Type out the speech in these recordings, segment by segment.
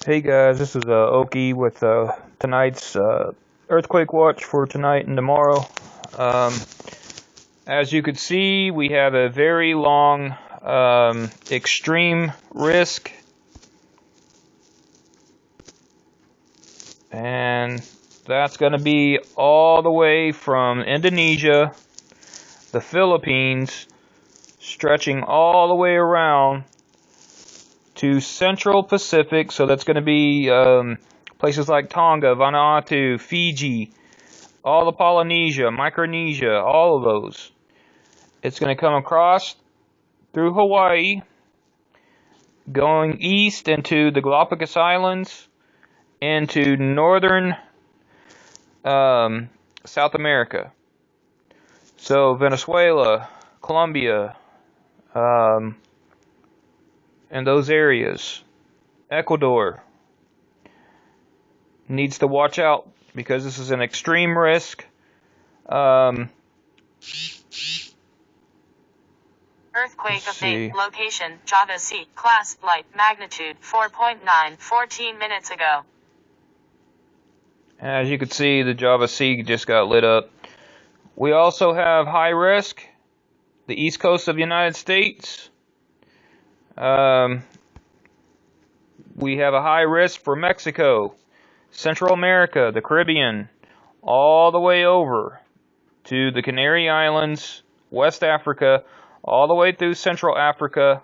Hey guys, this is Oki with tonight's earthquake watch for tonight and tomorrow. Um, as you can see, we have a very long extreme risk, and that's going to be all the way from Indonesia, the Philippines, stretching all the way around to Central Pacific. So that's going to be places like Tonga, Vanuatu, Fiji, all of Polynesia, Micronesia, all of those. It's going to come across through Hawaii, going east into the Galapagos Islands, into northern South America. So Venezuela, Colombia, and those areas. Ecuador needs to watch out because this is an extreme risk. Earthquake update. Location, Java Sea. Class, flight, magnitude, 4.9, 14 minutes ago. As you can see, the Java Sea just got lit up. We also have high risk, the east coast of the United States. We have a high risk for Mexico, Central America, the Caribbean, all the way over to the Canary Islands, West Africa, all the way through Central Africa,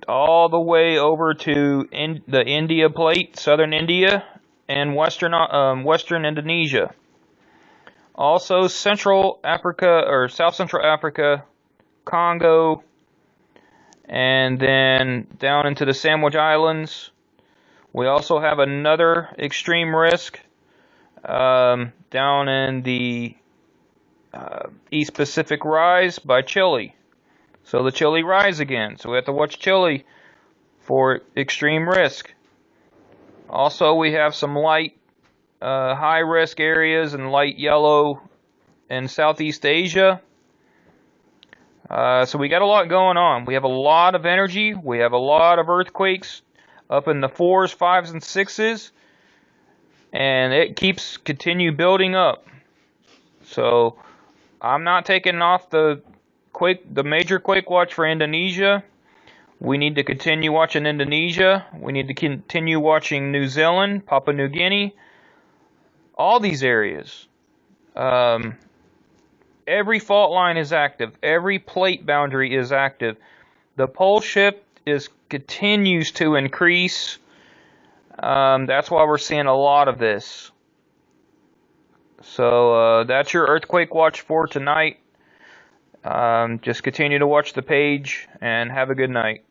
all the way over to the India plate, southern India, and western Indonesia. Also Central Africa, or South Central Africa, Congo, and then down into the Sandwich Islands. We also have another extreme risk down in the East Pacific Rise by Chile. So the Chile Rise again. So we have to watch Chile for extreme risk. Also, we have some light high risk areas in light yellow in Southeast Asia. So we got a lot going on. We have a lot of energy. We have a lot of earthquakes up in the 4s, 5s, and 6s. And it continue building up. So I'm not taking off the major quake watch for Indonesia. We need to continue watching Indonesia. We need to continue watching New Zealand, Papua New Guinea, all these areas. Every fault line is active. Every plate boundary is active. The pole shift continues to increase. That's why we're seeing a lot of this. So that's your earthquake watch for tonight. Just continue to watch the page and have a good night.